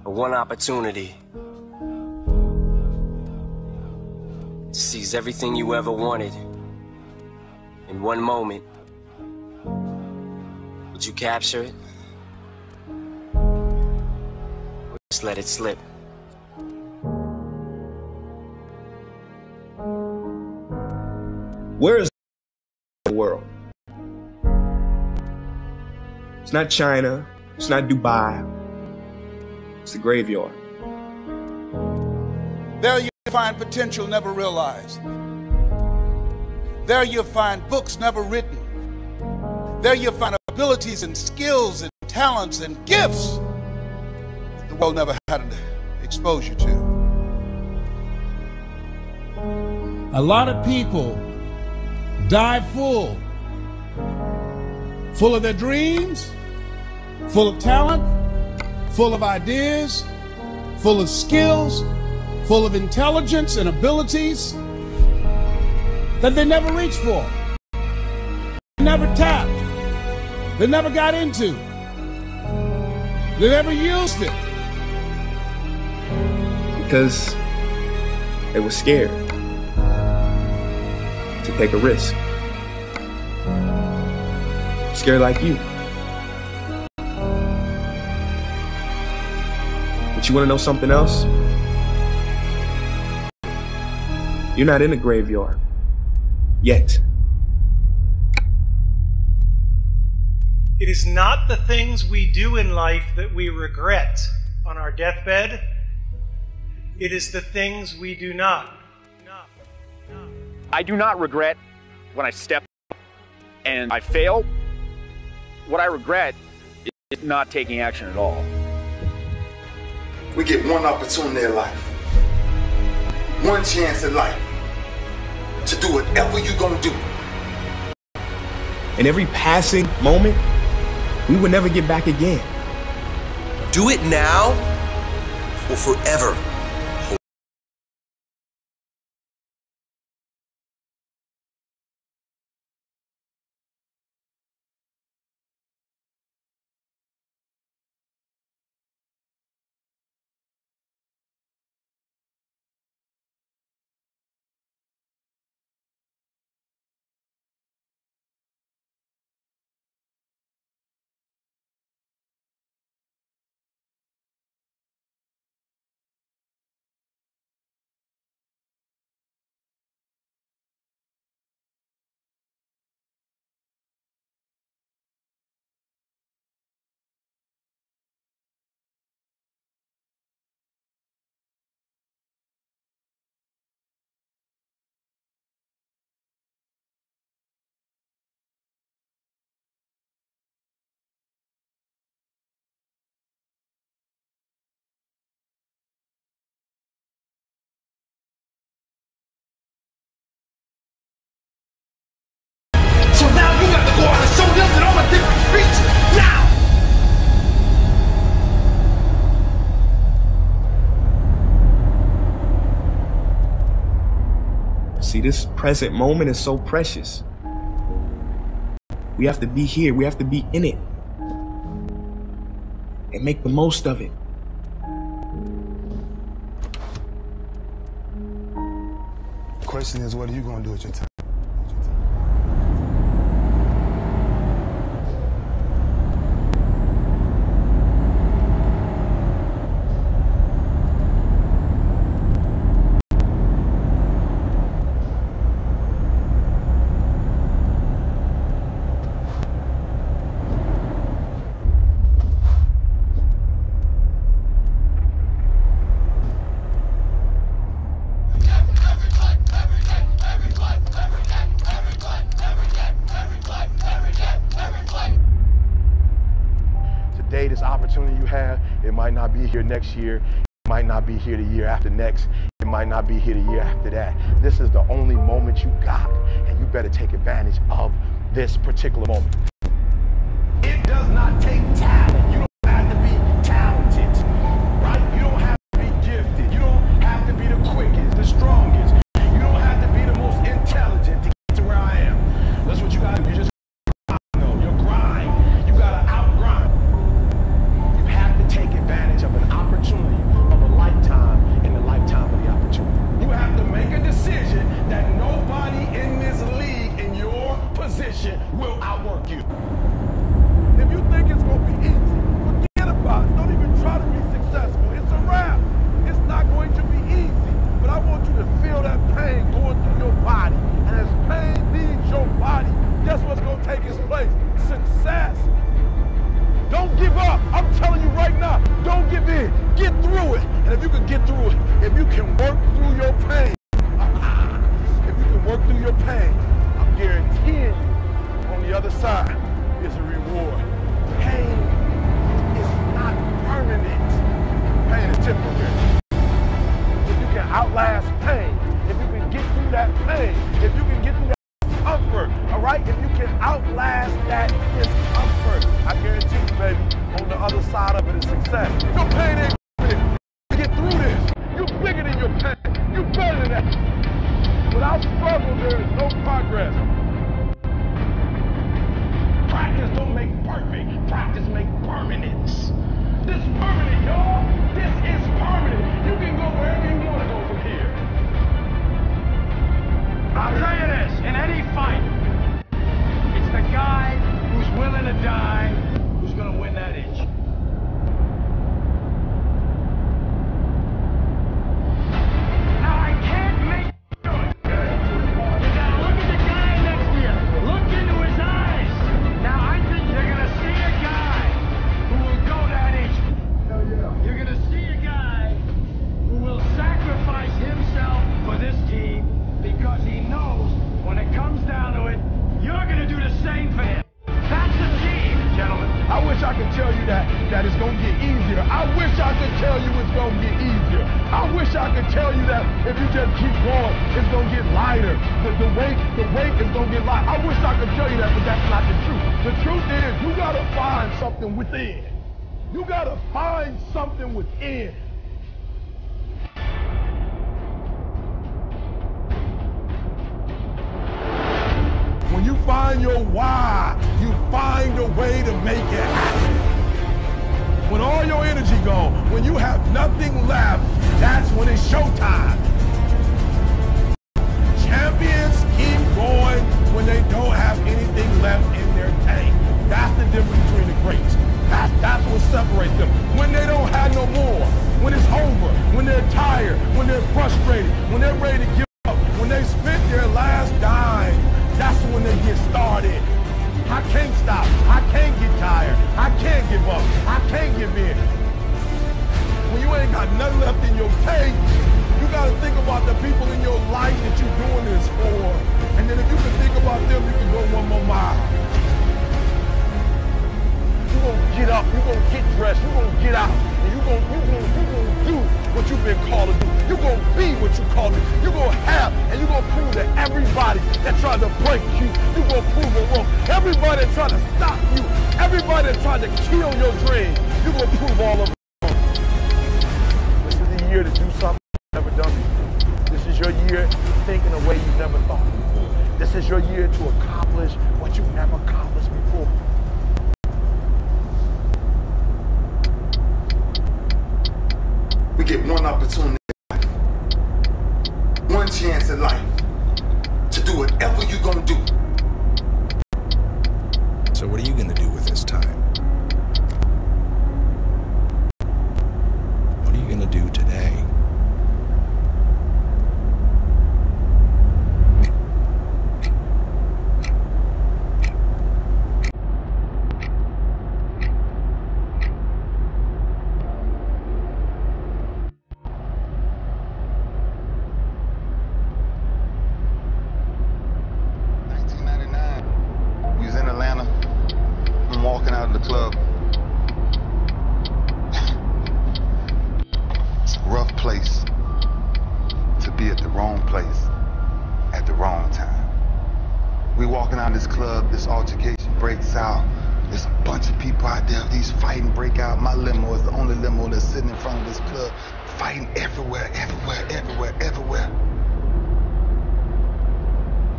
but one opportunity to seize everything you ever wanted in one moment. Would you capture it? Or just let it slip? Where is the world? It's not China, it's not Dubai, it's the graveyard. There you find potential never realized. There you find books never written. There you find abilities and skills and talents and gifts that the world never had exposure to. A lot of people die full of their dreams, full of talent, full of ideas, full of skills, full of intelligence and abilities that they never reached for, never tapped, they never got into, they never used it. Because they were scared to take a risk. Scared like you. But you want to know something else? You're not in a graveyard. Yet. It is not the things we do in life that we regret on our deathbed. It is the things we do not. I do not regret when I step up and I fail. What I regret is not taking action at all. We get one opportunity in life, one chance in life to do whatever you're gonna do. In every passing moment, we would never get back again. Do it now or forever. See, this present moment is so precious. We have to be here. We have to be in it. And make the most of it. The question is, what are you going to do with your time? Today, this opportunity you have, it might not be here next year, it might not be here the year after next, it might not be here the year after that. This is the only moment you got, and you better take advantage of this particular moment. It does not take talent. You don't have to be talented, right? You don't have to be gifted. You don't have to be the quickest, the strongest. You don't have to be the most intelligent to get to where I am. That's what you got to do. You just your grind. You got to out-grind. You have to take advantage of an opportunity right now. Don't give in. Get through it. And if you can get through it, if you can work through your pain, if you can work through your pain, I'm guaranteeing you on the other side is a reward. Pain is not permanent. Pain is temporary. If you can outlast pain, if you can get through that pain, if you can get through that discomfort, all right? If you can outlast that discomfort, I guarantee you, baby, on the other side of it is success. Your pain ain't permanent. Get through this. You're bigger than your pain. You're better than that. Without struggle, there is no progress. Practice don't make perfect. Practice make permanence. This is permanent, y'all. This is permanent. You can go wherever you want to go from here. I'll tell you this, in any fight, it's the guy who's willing to die who's going to win that inch. Now, I can't make you do it. You got to look at the guy next to you. Look into his eyes. Now, I think you're going to see a guy who will go that inch. You're going to see a guy who will sacrifice himself for this team because he knows when it comes down to it, you're going to do the same for him. That's the team, gentlemen. I wish I could tell you that it's going to get easier. I wish I could tell you it's going to get easier. I wish I could tell you that if you just keep going, it's going to get lighter. The weight is going to get lighter. I wish I could tell you that, but that's not the truth. The truth is you got to find something within. You got to find something within. When you find your why, you find a way to make it happen. When all your energy gone, when you have nothing left, that's when it's showtime. Champions keep going when they don't have anything left in their tank. That's the difference between the greats. That's what separates them. When they don't have no more, when it's over, when they're tired, when they're frustrated, when they're ready to give up, when they spent their last dime, that's when they get started. I can't stop. I can't get tired. I can't give up. I can't give in. When you ain't got nothing left in your tank, you got to think about the people in your life that you're doing this for. And then if you can think about them, you can go one more mile. You're going to get up. You're going to get dressed. You're going to get out. And you're going to do what you've been called to do. You're going to be what you called to do. You're going to have, and you're going to prove to everybody that tried to break you, you're going to prove them wrong. Everybody that tried to stop you, everybody that tried to kill your dream, you're going to prove all of them wrong. This is the year to do something you've never done before. This is your year to think in a way you've never thought before. This is your year to accomplish what you've never accomplished before. We get one opportunity in life, one chance in life to do whatever you're gonna do. So what are you gonna do with this time? What are you gonna do today?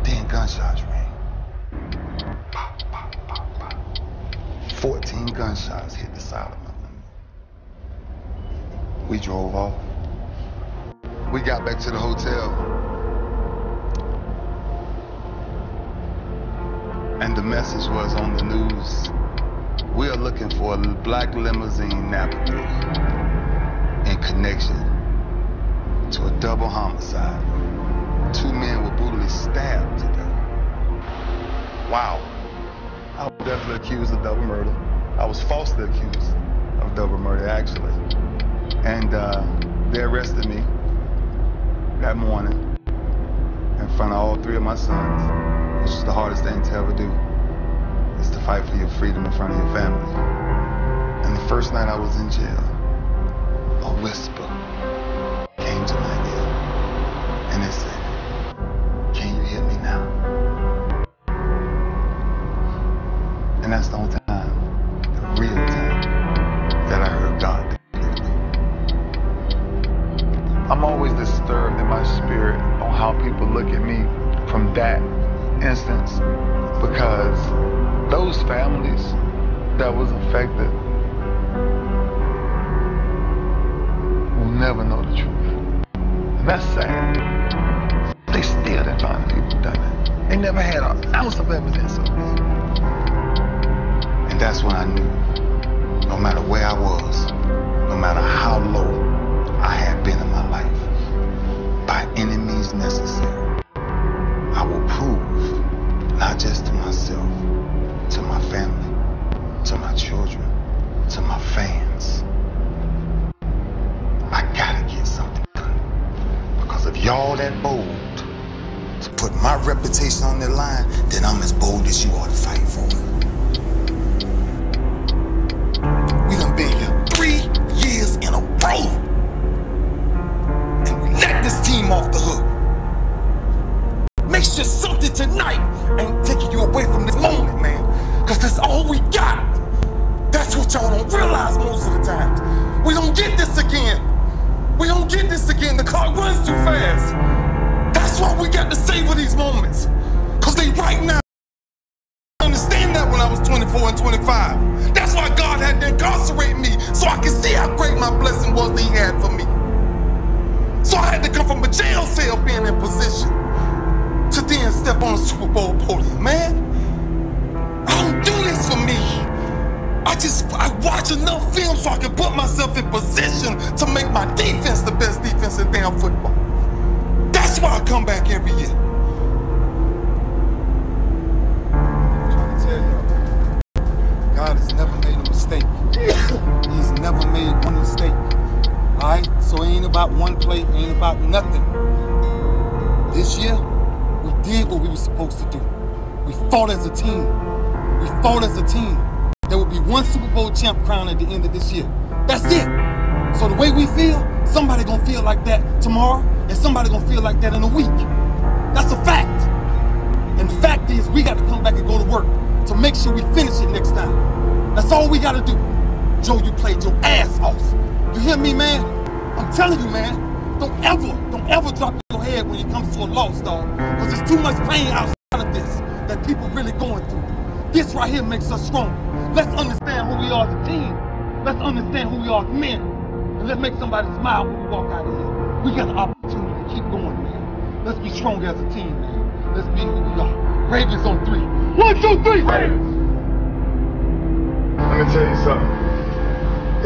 Then gunshots rang. Pop, pop, pop, pop. 14 gunshots hit the side of my limo. We drove off. We got back to the hotel. And the message was on the news. We are looking for a black limousine navigator in connection to a double homicide. 2 men were brutally stabbed to death. Wow. I was definitely accused of double murder. I was falsely accused of double murder. murder, actually. And they arrested me that morning in front of all three of my sons, which is the hardest thing to ever do, is to fight for your freedom in front of your family. And the first night I was in jail, a whisper came to my ear, and it said, "Can you hear me now?" And that's the only time, the real time, that I heard God clearly. I'm always disturbed in my spirit on how people look at me from that instance, because those families that was affected will never know the truth. And that's sad. They still didn't find the people who done it. They never had an ounce of evidence of it. And that's when I knew, no matter where I was, no matter how low I had been in my life, by any means necessary, I will prove, not just to myself, to my family, to my children, to my fans, I gotta get something done. Because if y'all that bold to put my reputation on the line, then I'm as bold as you are to fight for it. We done been here 3 years in a row, and we let this team off the hook. Make sure something tonight ain't taking you away from this moment, man, because that's all we got. That's what y'all don't realize most of the time. We don't get this again. We don't get this again. The clock runs too fast. That's why we got to savor these moments, because they right now. I understand that when I was 24 and 25. That's why God had to incarcerate me, so I could see how great my blessing was that He had for me. So I had to come from a jail cell being in position to then step on a Super Bowl podium, man. I don't do this for me. I watch enough film so I can put myself in position to make my defense the best defense in damn football. That's why I come back every year. I'm trying to tell you, God has never made a mistake. He's never made one mistake. All right? So it ain't about one play, ain't about nothing. This year, we did what we were supposed to do. We fought as a team. We fought as a team. There will be one Super Bowl champ crown at the end of this year. That's it. So the way we feel, somebody gonna feel like that tomorrow, and somebody gonna feel like that in a week. That's a fact. And the fact is, we got to come back and go to work to make sure we finish it next time. That's all we gotta do. Joe, you played your ass off. You hear me, man? I'm telling you, man, don't ever drop your head when it comes to a loss, dog. Because there's too much pain outside of this that people really going through. This right here makes us strong. Let's understand who we are as a team. Let's understand who we are as men. And let's make somebody smile when we walk out of here. We got an opportunity to keep going, man. Let's be strong as a team, man. Let's be who we are. Ravens on 3. 1, 2, 3, Ravens! Let me tell you something.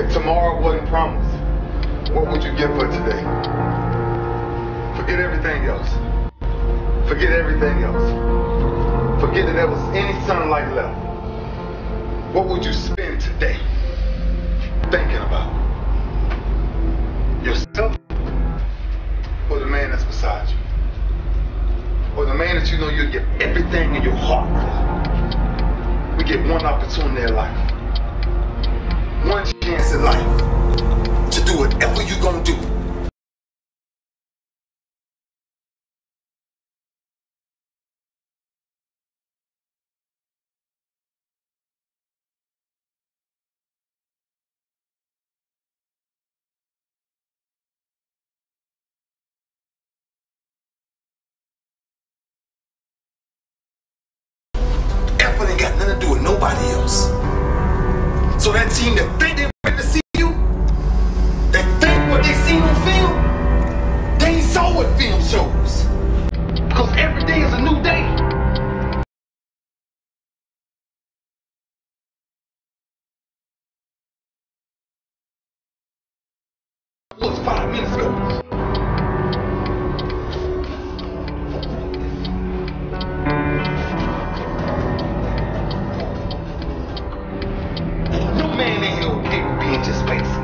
If tomorrow wasn't promised, what would you give for today? Forget everything else. Forget everything else. Forget that there was any sunlight left. What would you spend today thinking about? Yourself? Or the man that's beside you? Or the man that you know you'll give everything in your heart for? We get one opportunity in life. One chance in life to do whatever you're gonna do. Effort ain't got nothing to do with nobody else. So that team that think they're ready to see you, that think what they seen on film, they ain't saw what film shows. Because every day is a new day. It was 5 minutes ago. No man in here okay with being just basic.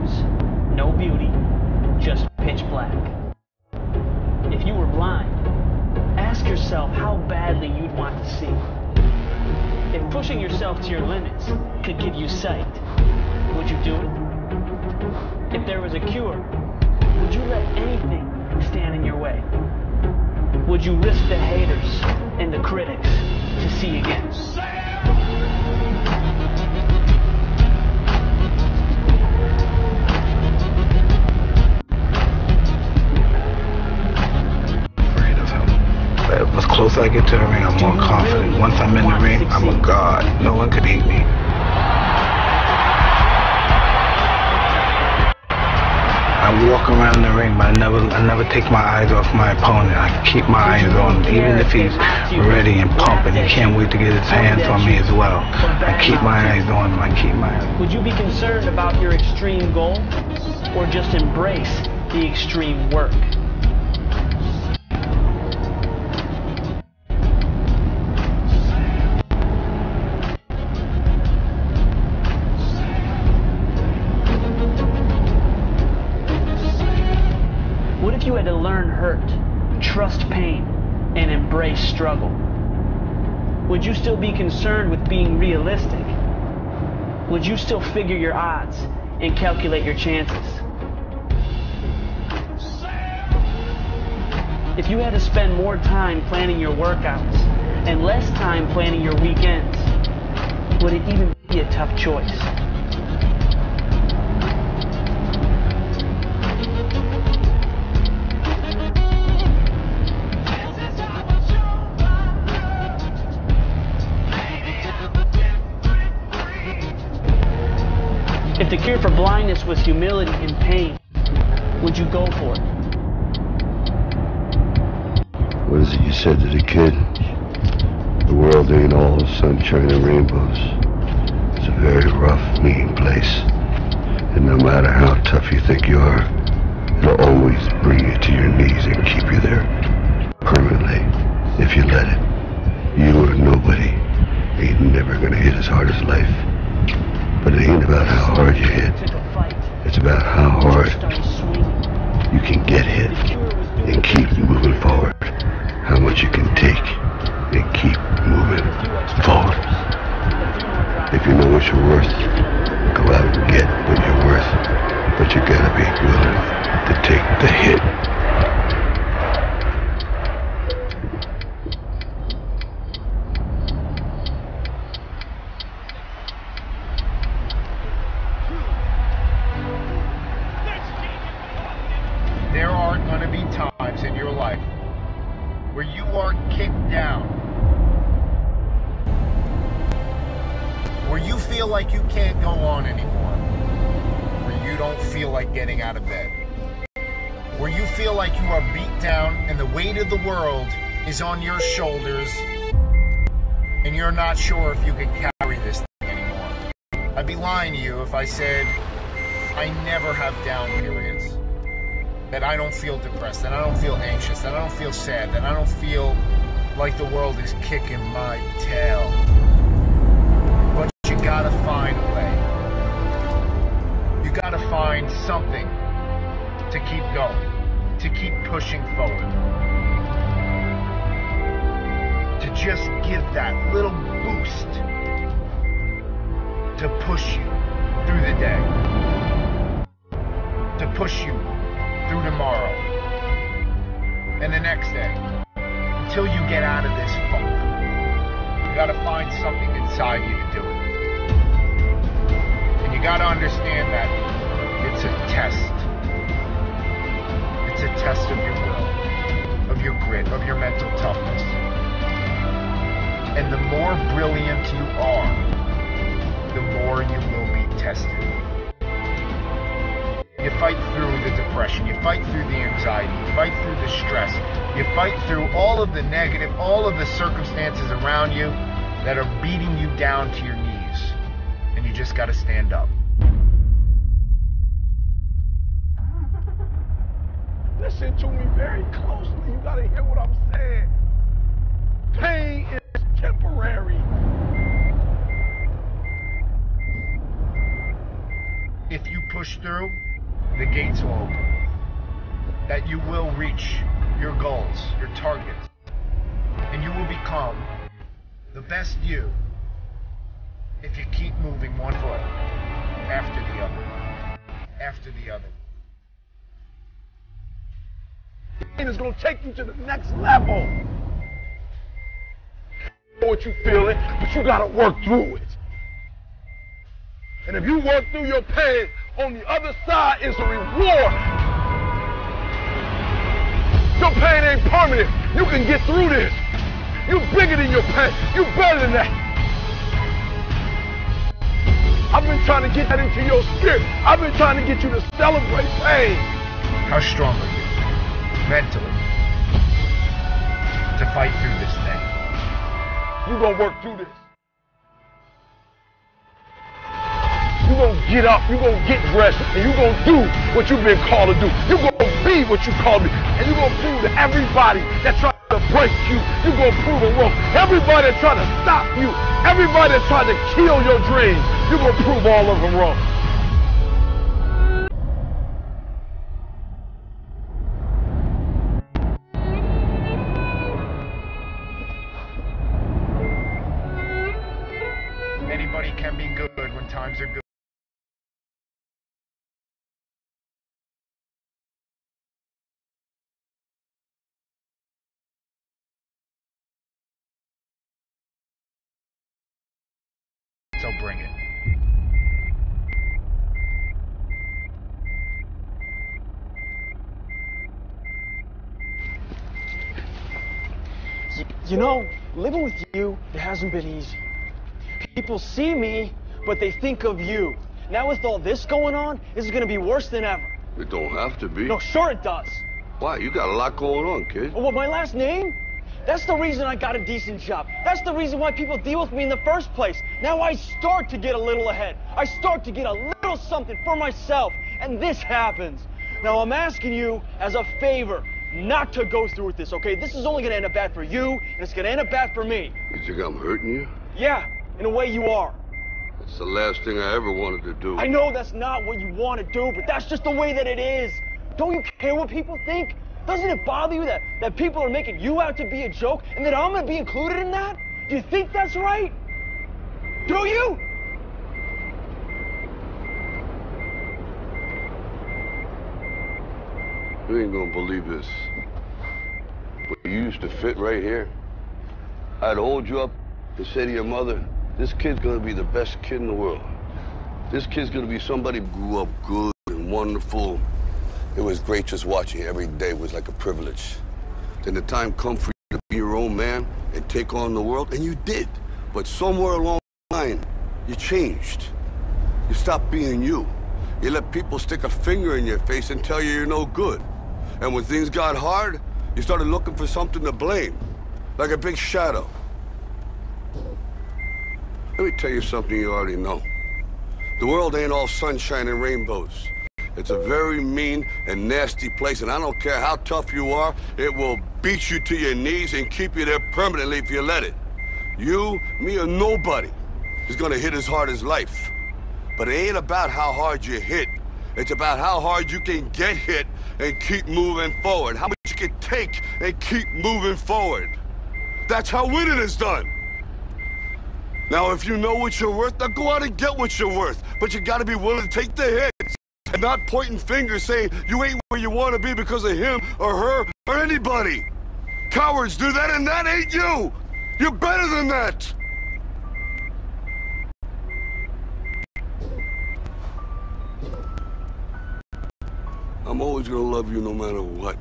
views, no beauty, just pitch black. If you were blind, ask yourself how badly you'd want to see. If pushing yourself to your limits could give you sight, would you do it? If there was a cure, would you let anything stand in your way? Would you risk the haters and the critics to see again? The closer I get to the ring, I'm more confident. Once I'm in the ring, I'm a god. No one could beat me. I walk around the ring, but I never take my eyes off my opponent. I keep my eyes on him, even if he's ready and pumping. He can't wait to get his hands on me as well. I keep my eyes on him. I keep my eyes. Would you be concerned about your extreme goal, or just embrace the extreme work? What if you had to learn hurt, trust pain, and embrace struggle? Would you still be concerned with being realistic? Would you still figure your odds and calculate your chances? If you had to spend more time planning your workouts and less time planning your weekends, would it even be a tough choice? If the cure for blindness was humility and pain, would you go for it? What is it you said to the kid? The world ain't all sunshine and rainbows. It's a very rough, mean place. And no matter how tough you think you are, it'll always bring you to your knees and keep you there permanently if you let it. You or nobody ain't never gonna hit as hard as life. But it ain't about how hard you hit. It's about how hard you can get hit and keep moving forward. How much you can take and keep moving forward. If you know what you're worth, go out and get what you're worth. But you gotta be willing to take the hit. There are going to be times in your life where you are kicked down, where you feel like you can't go on anymore, where you don't feel like getting out of bed, where you feel like you are beat down and the weight of the world is on your shoulders and you're not sure if you can carry this thing anymore. I'd be lying to you if I said I never have down periods. That I don't feel depressed, that I don't feel anxious, that I don't feel sad, that I don't feel like the world is kicking my tail. But you gotta find a way. You gotta find something to keep going, to keep pushing forward. To just give that little boost to push you through the day. To push you through tomorrow and the next day until you get out of this funk. You gotta find something inside you to do it. And you gotta understand that it's a test. It's a test of your will, of your grit, of your mental toughness. And the more brilliant you are, the more you will be tested. You fight through the depression, you fight through the anxiety, you fight through the stress, you fight through all of the negative, all of the circumstances around you that are beating you down to your knees. And you just gotta stand up. Listen to me very closely, you gotta hear what I'm saying. Pain is temporary. If you push push through, the gates will open. That you will reach your goals, your targets, and you will become the best you if you keep moving one foot after the other, after the other. It's going to take you to the next level. I know what you feeling, but you got to work through it. And if you work through your pain, on the other side is a reward. Your pain ain't permanent. You can get through this. You're bigger than your pain. You're better than that. I've been trying to get that into your spirit. I've been trying to get you to celebrate pain. How strong are you mentally to fight through this thing? You're going to work through this. You're going to get up, you're going to get dressed, and you're going to do what you've been called to do. You're going to be what you called to be. And you're going to prove to everybody that tries to break you, you're going to prove them wrong. Everybody that tried to stop you, everybody that tried to kill your dreams, you're going to prove all of them wrong. Anybody can be good when times are good. So bring it. You know, living with you, it hasn't been easy. People see me, but they think of you. Now with all this going on, this is going to be worse than ever. It don't have to be. No, sure it does. Why? You got a lot going on, kid. Well, my last name? That's the reason I got a decent job. That's the reason why people deal with me in the first place. Now I start to get a little ahead. I start to get a little something for myself. And this happens. Now I'm asking you as a favor not to go through with this, okay? This is only going to end up bad for you, and it's going to end up bad for me. You think I'm hurting you? Yeah, in a way you are. That's the last thing I ever wanted to do. I know that's not what you want to do, but that's just the way that it is. Don't you care what people think? Doesn't it bother you that people are making you out to be a joke and that I'm going to be included in that? Do you think that's right? Do you? You ain't gonna believe this. But you used to fit right here. I'd hold you up and say to your mother, this kid's gonna be the best kid in the world. This kid's gonna be somebody who grew up good and wonderful. It was great just watching you every day. It was like a privilege. Then the time come for you to be your own man and take on the world, and you did. But somewhere along the line, you changed. You stopped being you. You let people stick a finger in your face and tell you you're no good. And when things got hard, you started looking for something to blame, like a big shadow. Let me tell you something you already know. The world ain't all sunshine and rainbows. It's a very mean and nasty place, and I don't care how tough you are, it will beat you to your knees and keep you there permanently if you let it. You, me, or nobody is gonna hit as hard as life. But it ain't about how hard you hit. It's about how hard you can get hit and keep moving forward. How much you can take and keep moving forward. That's how winning is done. Now, if you know what you're worth, now go out and get what you're worth. But you gotta be willing to take the hits. And not pointing fingers saying you ain't where you want to be because of him or her or anybody. Cowards do that, and that ain't you. You're better than that. I'm always gonna love you no matter what.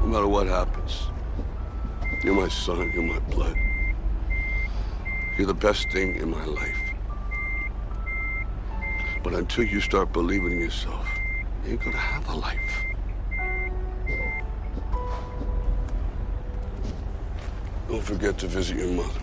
No matter what happens. You're my son, you're my blood. You're the best thing in my life. But until you start believing in yourself, you ain't gonna have a life. Don't forget to visit your mother.